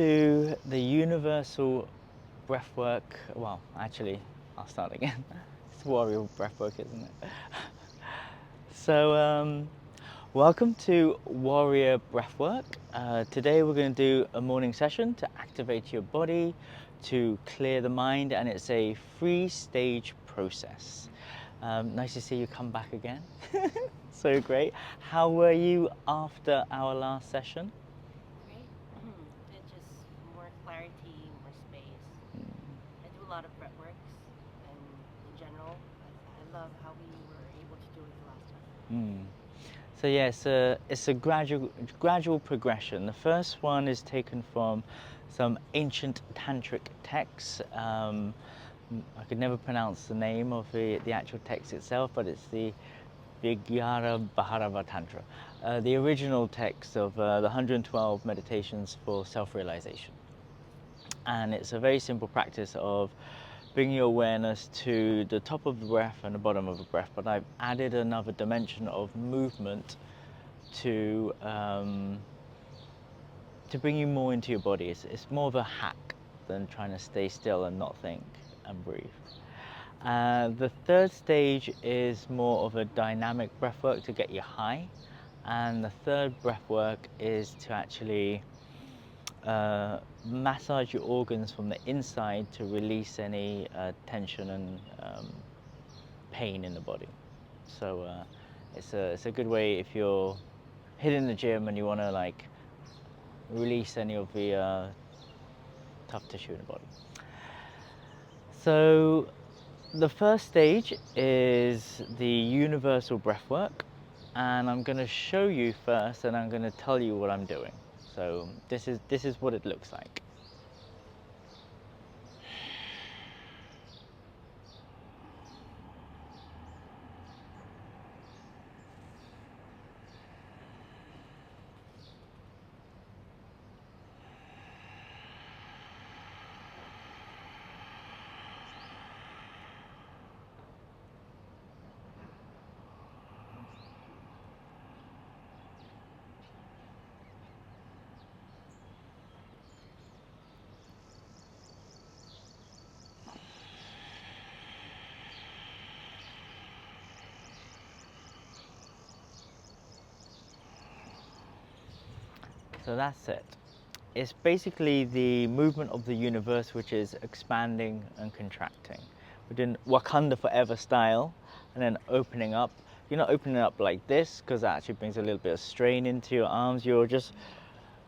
To the universal breathwork. Well, actually, I'll start again. It's Warrior Breathwork, isn't it? So, welcome to Warrior Breathwork. Today we're going to do a morning session to activate your body, to clear the mind, and it's a 3-stage process. Nice to see you come back again. So great. How were you after our last session? Great. It just more clarity, more space. I do a lot of breath works, and in general, I love how we were able to do it the last time. So yeah, it's a gradual progression. The first one is taken from some ancient tantric texts. I could never pronounce the name of the actual text itself, but it's the Vigyara Bhairava Tantra, the original text of the 112 meditations for self-realization. And it's a very simple practice of bringing your awareness to the top of the breath and the bottom of the breath, but I've added another dimension of movement to bring you more into your body. It's more of a hack than trying to stay still and not think and breathe. The third stage is more of a dynamic breath work to get you high, and the third breath work is to actually massage your organs from the inside to release any tension and pain in the body. So it's a good way if you're hitting the gym and you want to like release any of the tough tissue in the body. So the first stage is the universal breath work, and I'm going to show you first and I'm going to tell you what I'm doing. So this is what it looks like. So that's it. It's basically the movement of the universe, which is expanding and contracting. We're doing Wakanda Forever style, and then opening up. You're not opening up like this, because that actually brings a little bit of strain into your arms. You're just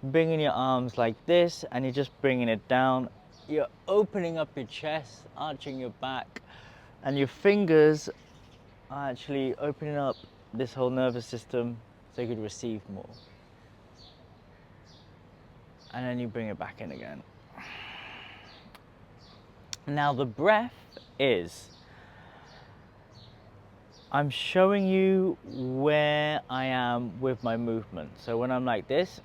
bringing your arms like this, and you're just bringing it down. You're opening up your chest, arching your back, and your fingers are actually opening up this whole nervous system so you could receive more. And then you bring it back in again. Now the breath is, I'm showing you where I am with my movement. So when I'm like this,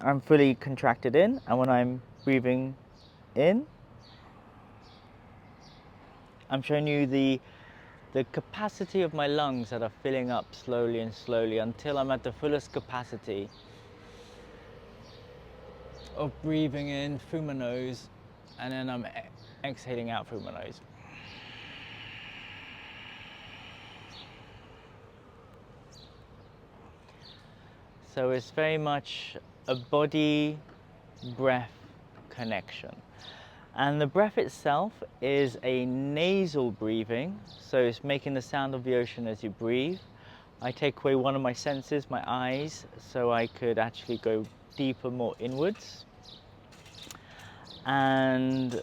I'm fully contracted in, and when I'm breathing in, I'm showing you the capacity of my lungs that are filling up slowly and slowly until I'm at the fullest capacity of breathing in through my nose, and then I'm exhaling out through my nose. So it's very much a body breath connection. And the breath itself is a nasal breathing, so it's making the sound of the ocean as you breathe. I take away one of my senses, my eyes, so I could actually go deeper, more inwards. And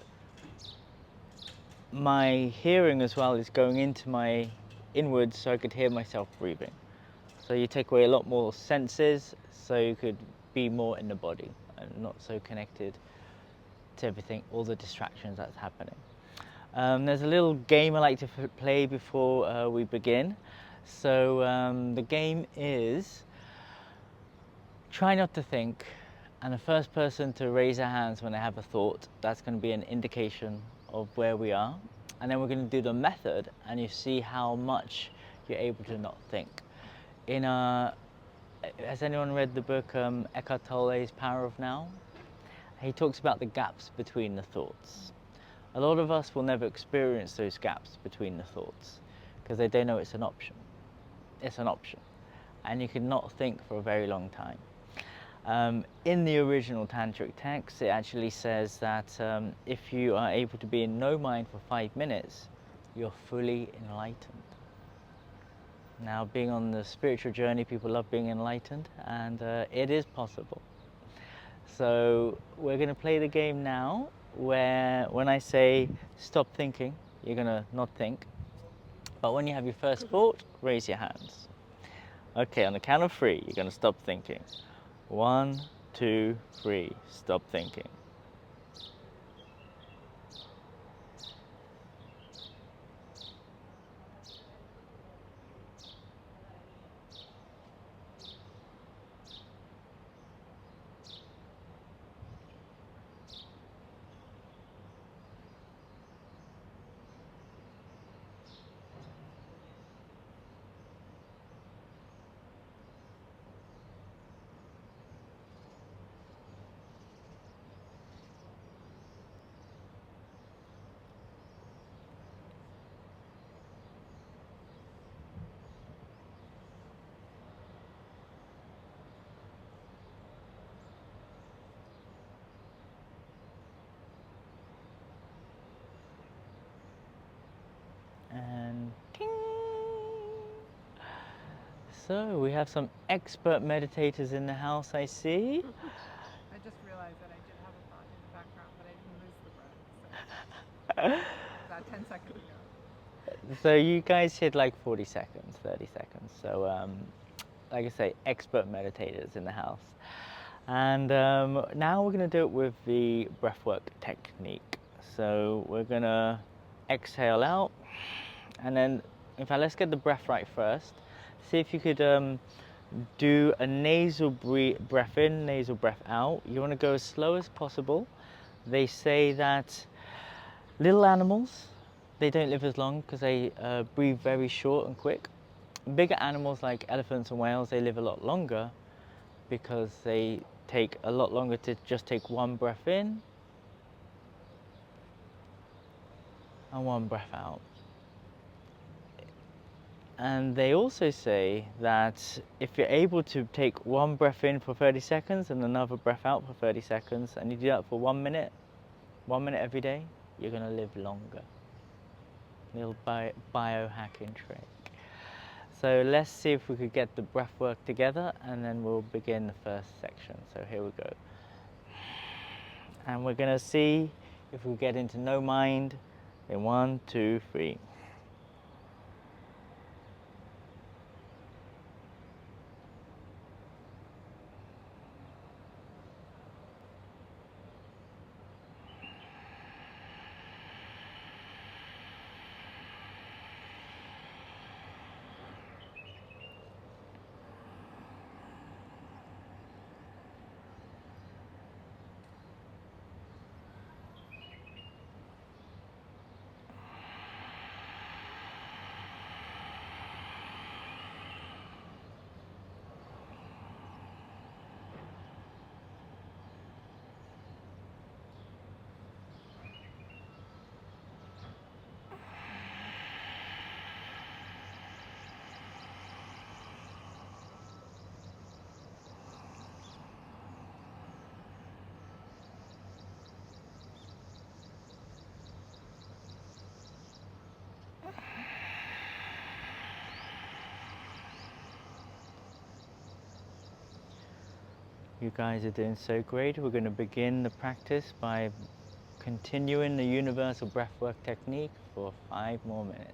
my hearing as well is going into my inwards, so I could hear myself breathing. So you take away a lot more senses, so you could be more in the body and not so connected to everything, all the distractions that's happening. There's a little game I like to play before we begin. So the game is try not to think, and the first person to raise their hands when they have a thought, that's going to be an indication of where we are. And then we're going to do the method, and you see how much you're able to not think. Has anyone read the book Eckhart Tolle's Power of Now? he talks about the gaps between the thoughts. A lot of us will never experience those gaps between the thoughts because they don't know it's an option. It's an option, and you can not think for a very long time. In the original tantric text, it actually says that if you are able to be in no mind for 5 minutes, you're fully enlightened. Now, being on the spiritual journey, people love being enlightened, and it is possible. So we're going to play the game now, where when I say stop thinking, you're going to not think. But when you have your first thought, raise your hands. Okay, on the count of 3, you're going to stop thinking. 1, 2, 3, stop thinking. And ting! So we have some expert meditators in the house, I see. I just realized that I did have a thought in the background, but I didn't lose the breath. So about 10 seconds ago. So you guys hit like 40 seconds, 30 seconds. So like I say, expert meditators in the house. And now we're going to do it with the breathwork technique. So we're going to exhale out, and then in fact, let's get the breath right first. See if you could do a nasal breath in, nasal breath out. You want to go as slow as possible. They say that little animals, they don't live as long because they breathe very short and quick. Bigger animals like elephants and whales, they live a lot longer because they take a lot longer to just take one breath in and one breath out. And they also say that if you're able to take one breath in for 30 seconds and another breath out for 30 seconds, and you do that for 1 minute every day, you're going to live longer. Little biohacking trick. So let's see if we could get the breath work together, and then we'll begin the first section. So here we go. And we're going to see if we get into no mind in 1, 2, 3. You guys are doing so great. We're going to begin the practice by continuing the universal breathwork technique for 5 more minutes.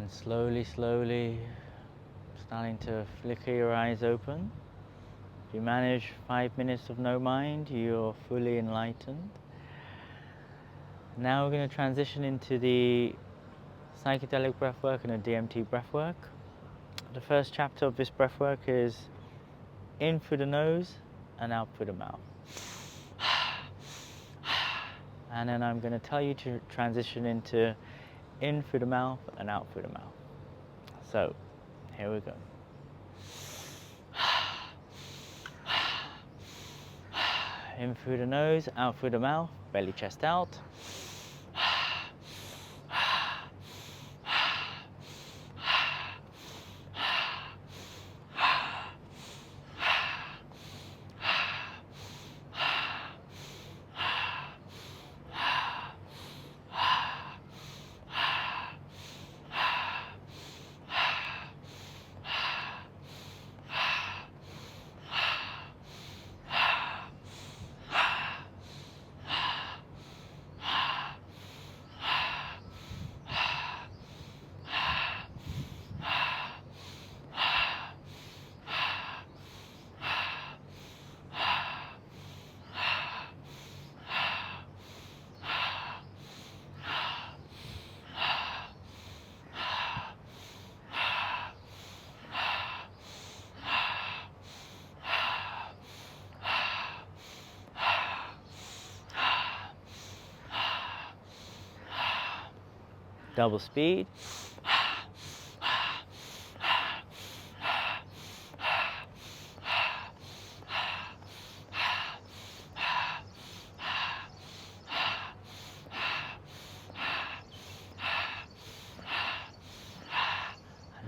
And slowly, slowly, starting to flicker your eyes open. If you manage 5 minutes of no mind, you're fully enlightened. Now we're going to transition into the psychedelic breathwork and a DMT breathwork. The first chapter of this breathwork is in through the nose and out through the mouth. And then I'm going to tell you to transition into in through the mouth and out through the mouth. So, here we go. In through the nose, out through the mouth, belly chest out. Double speed.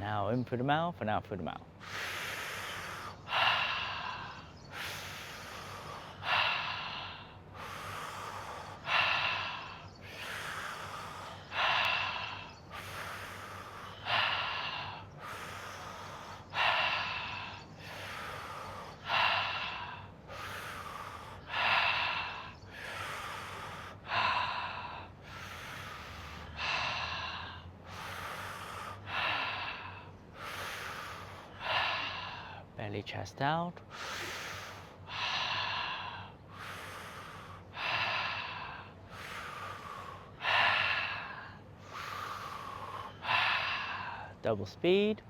Now in through the mouth and out through the mouth. Belly chest out. Double speed.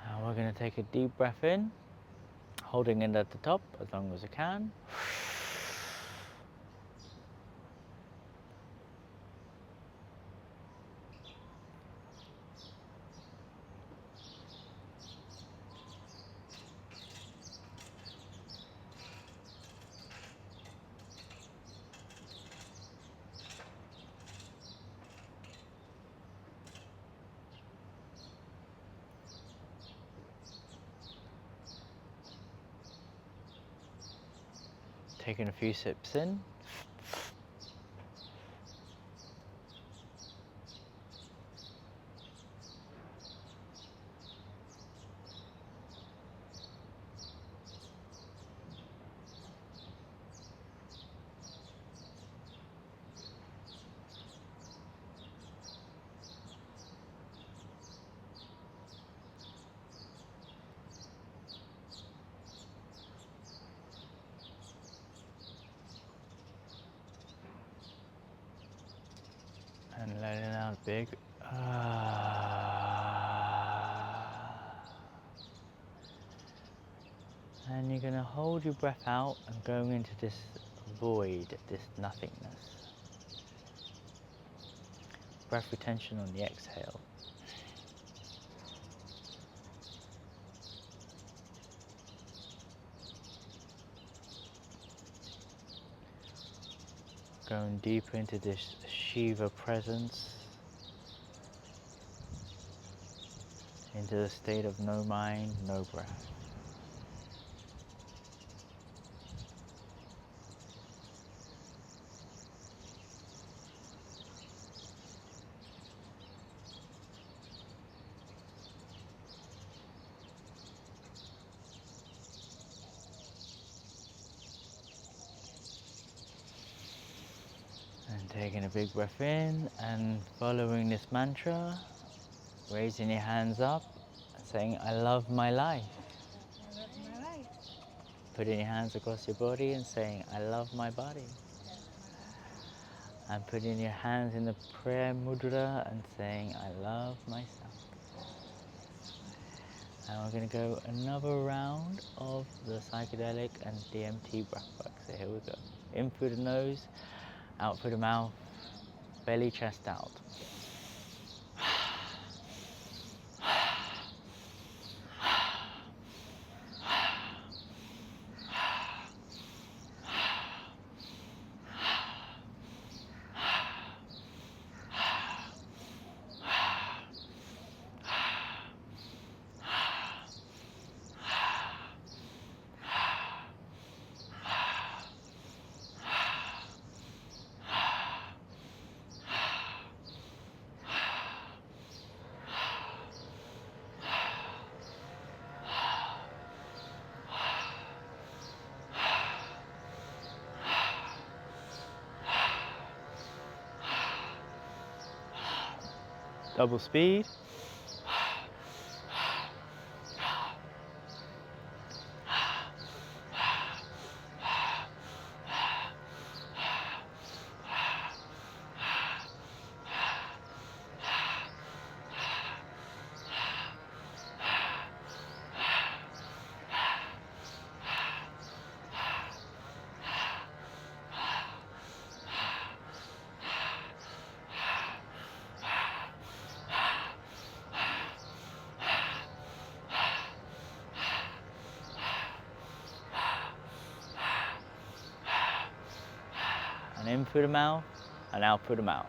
Now we're going to take a deep breath in, holding it at the top as long as you can. Taking a few sips in. And letting out big. And you're going to hold your breath out and go into this void, this nothingness. Breath retention on the exhale. Going deeper into this Shiva presence, into the state of no mind, no breath. Taking a big breath in and following this mantra, raising your hands up and saying, I love my life. I love my life. Putting your hands across your body and saying, I love my body. And putting your hands in the prayer mudra and saying, I love myself. And we're going to go another round of the psychedelic and DMT breathwork. So here we go. In through the nose, out through the mouth, belly, chest out. Double speed. And in through the mouth and out through the mouth.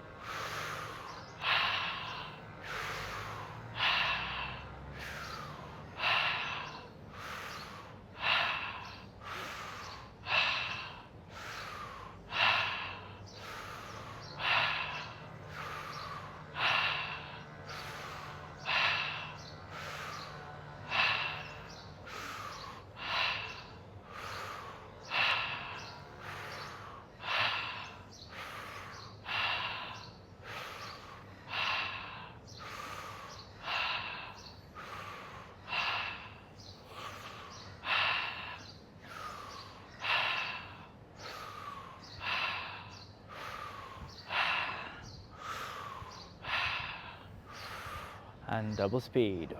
And double speed.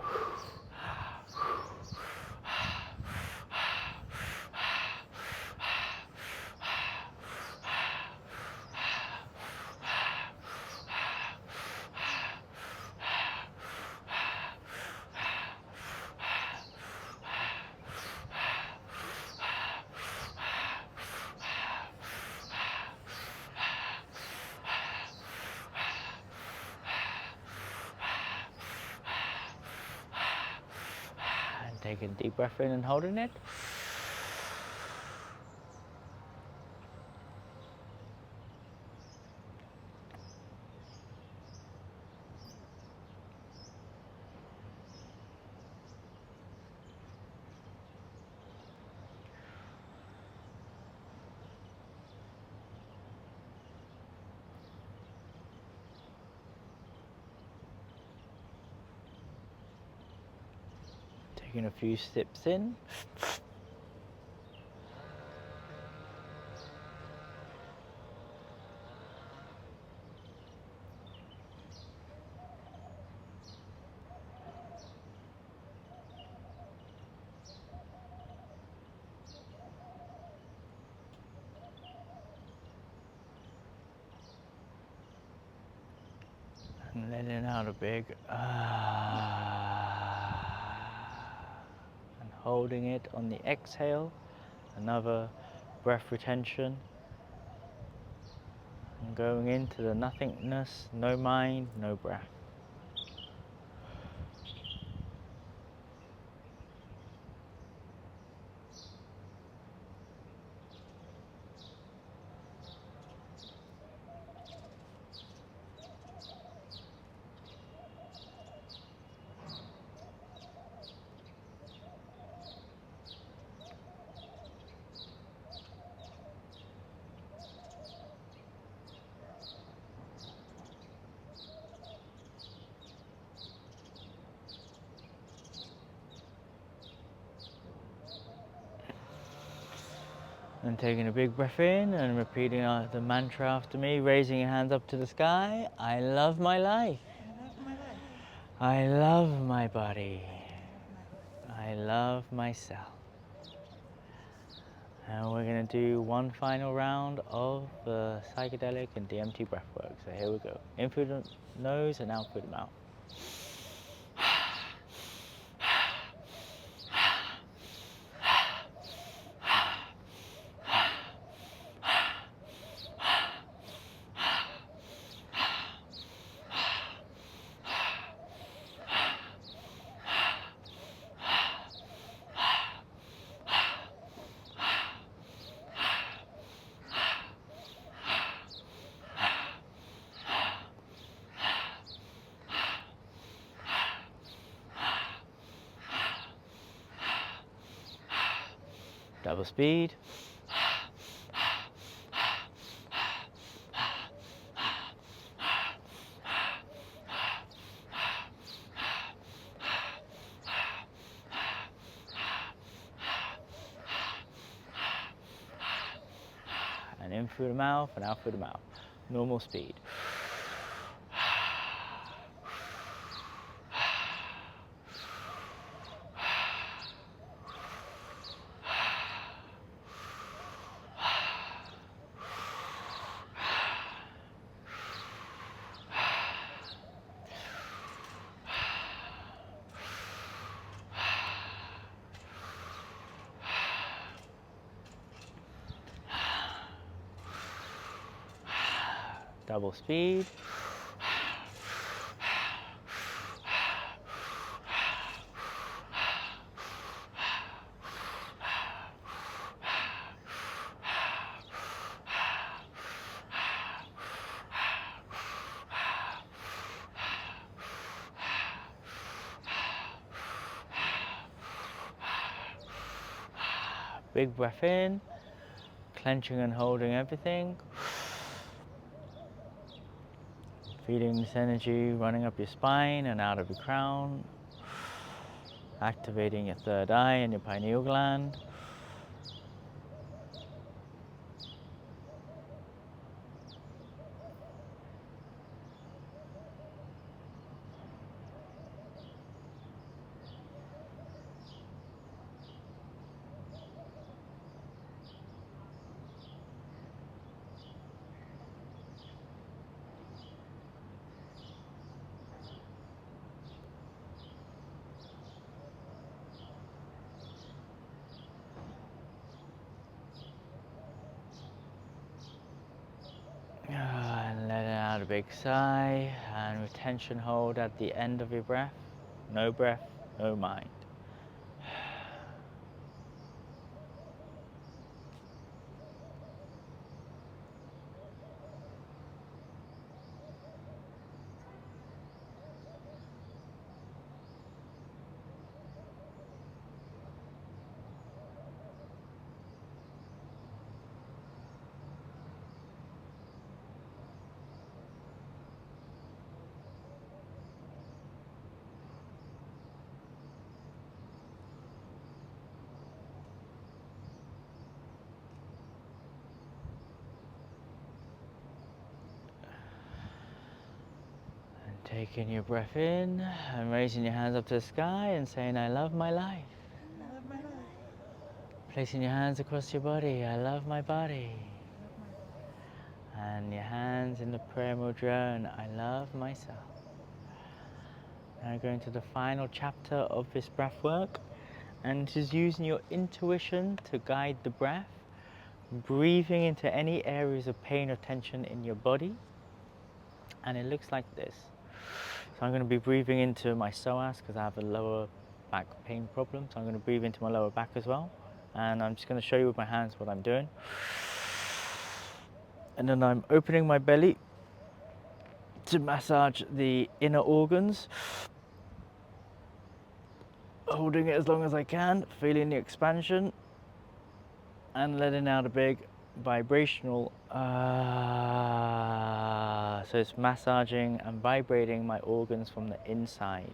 And taking a deep breath in and holding it. Taking a few sips in. And letting out a big and holding it on the exhale, another breath retention, and going into the nothingness, no mind, no breath. And taking a big breath in and repeating the mantra after me, raising your hands up to the sky. I love my life. I love my life. I love my body. I love my body. I love myself. And we're going to do one final round of the psychedelic and DMT breathwork. So here we go. In through the nose and out through the mouth. Double speed. And in through the mouth and out through the mouth. Normal speed. Double speed. Big breath in, clenching and holding everything. Feeling this energy running up your spine and out of your crown. Activating your third eye and your pineal gland. And letting out a big sigh and retention hold at the end of your breath. No breath, no mind. Taking your breath in and raising your hands up to the sky and saying, I love my life. I love my life. Placing your hands across your body, I love my body. I love my body. And your hands in the prayer mudra, and I love myself. Now going to the final chapter of this breath work, and it is using your intuition to guide the breath, breathing into any areas of pain or tension in your body. And it looks like this. So I'm going to be breathing into my psoas because I have a lower back pain problem. So I'm going to breathe into my lower back as well. And I'm just going to show you with my hands what I'm doing. And then I'm opening my belly to massage the inner organs. Holding it as long as I can, feeling the expansion. And letting out a big vibrational so it's massaging and vibrating my organs from the inside.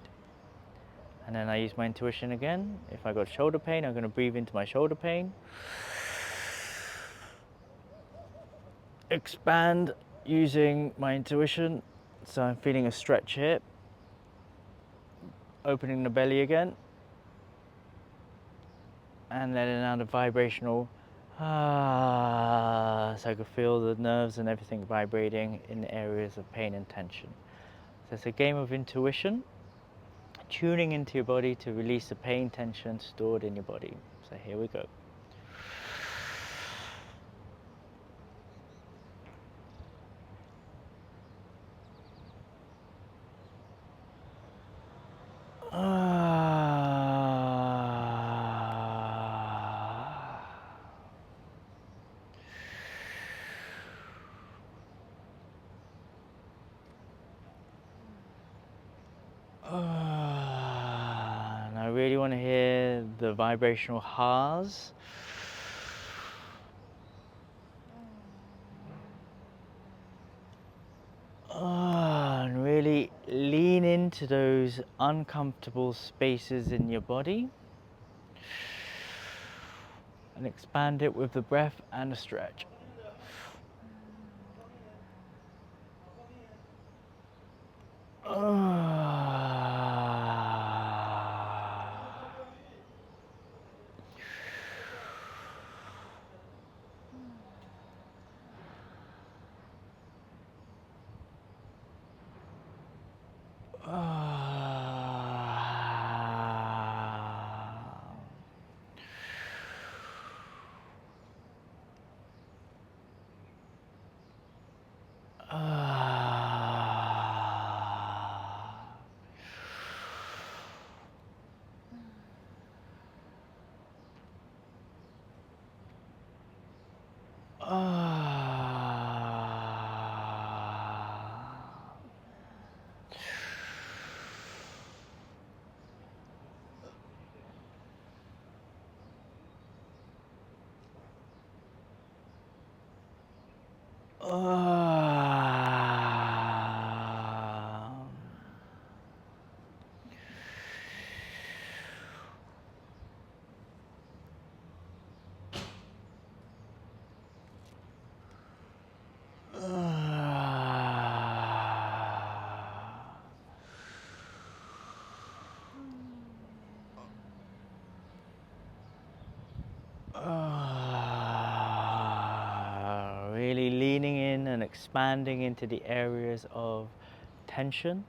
And then I use my intuition again. If I got shoulder pain, I'm going to breathe into my shoulder pain. expand using my intuition. So I'm feeling a stretch here, opening the belly again, and letting out a vibrational so I can feel the nerves and everything vibrating in the areas of pain and tension. So it's a game of intuition, tuning into your body to release the pain, tension stored in your body. So here we go. And I really want to hear the vibrational ha's. And really lean into those uncomfortable spaces in your body and expand it with the breath and the stretch. Really leaning in and expanding into the areas of tension.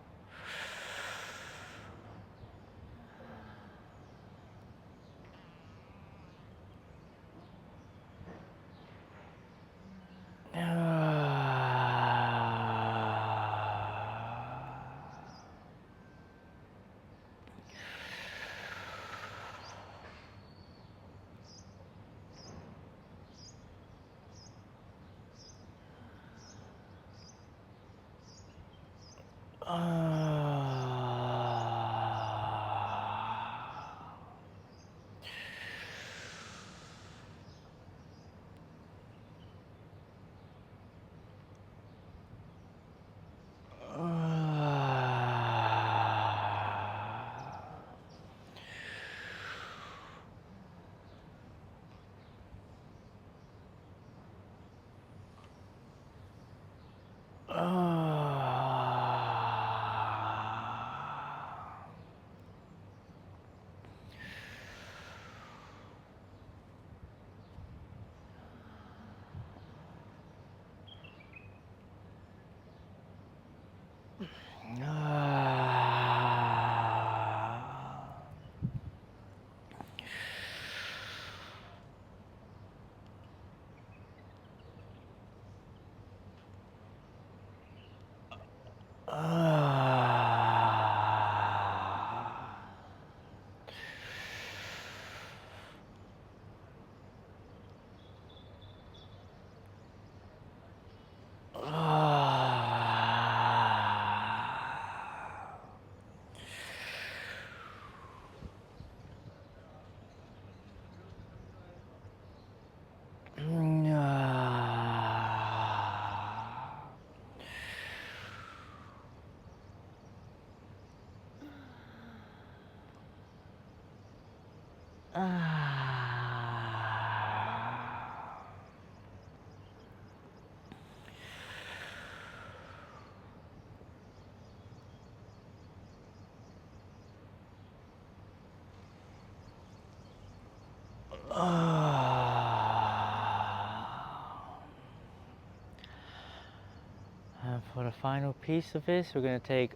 And for the final piece of this, we're going to take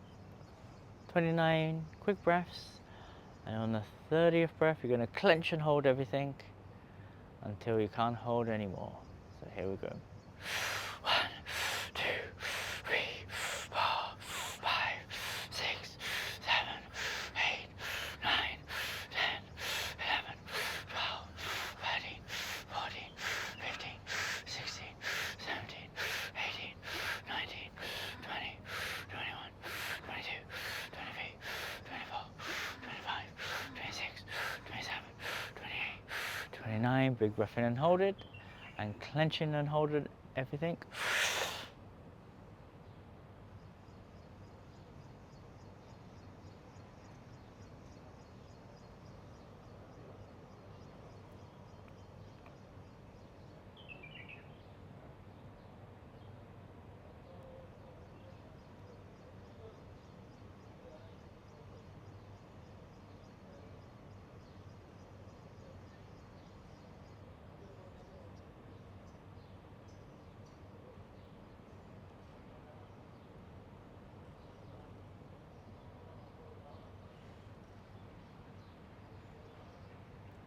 29 quick breaths, and on the 30th breath you're going to clench and hold everything until you can't hold anymore. So here we go. 1, 2, 3, 4, 5, 6, 7, 8, 9, 10, 11, 12, 13, 14, 15, 16, 17, 18, 19, 20, 21, 22, 23, 24, 25, 26, 27, 28, 29. Big breath in and hold it, and clenching and hold it, everything.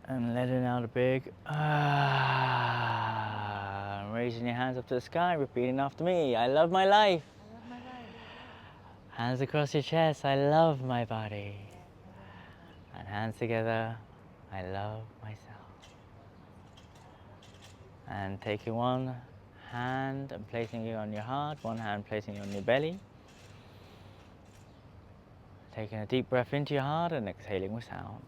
And letting out a big ah. Raising your hands up to the sky, repeating after me. I love my life. I love my life. Hands across your chest. I love my body. Yes, I love my life. And hands together. I love myself. And taking one hand and placing it on your heart, one hand placing it on your belly. Taking a deep breath into your heart and exhaling with sound.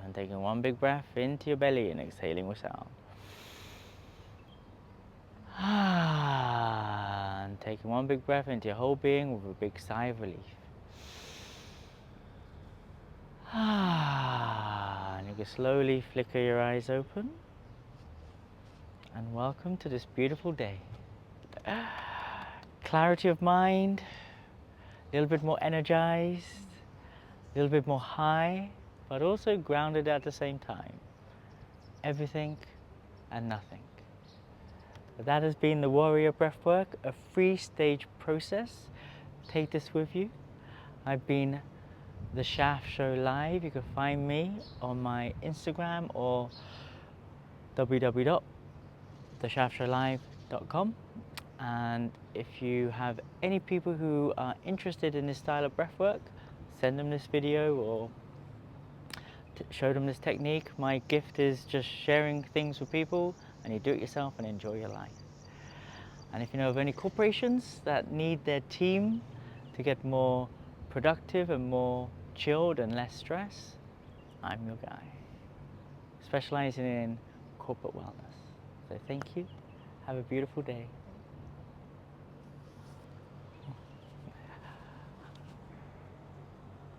And taking one big breath into your belly and exhaling with sound. And taking one big breath into your whole being with a big sigh of relief. And you can slowly flicker your eyes open. And welcome to this beautiful day. Clarity of mind, a little bit more energized, a little bit more high, but also grounded at the same time. Everything and nothing. That has been the Warrior Breathwork, a 3-stage process. Take this with you. I've been the Shaft Show Live. You can find me on my Instagram or www.theshaftshowlive.com. And if you have any people who are interested in this style of breathwork, send them this video or show them this technique. My gift is just sharing things with people, and you do it yourself and enjoy your life. And if you know of any corporations that need their team to get more productive and more chilled and less stress, I'm your guy. Specializing in corporate wellness. So thank you. Have a beautiful day.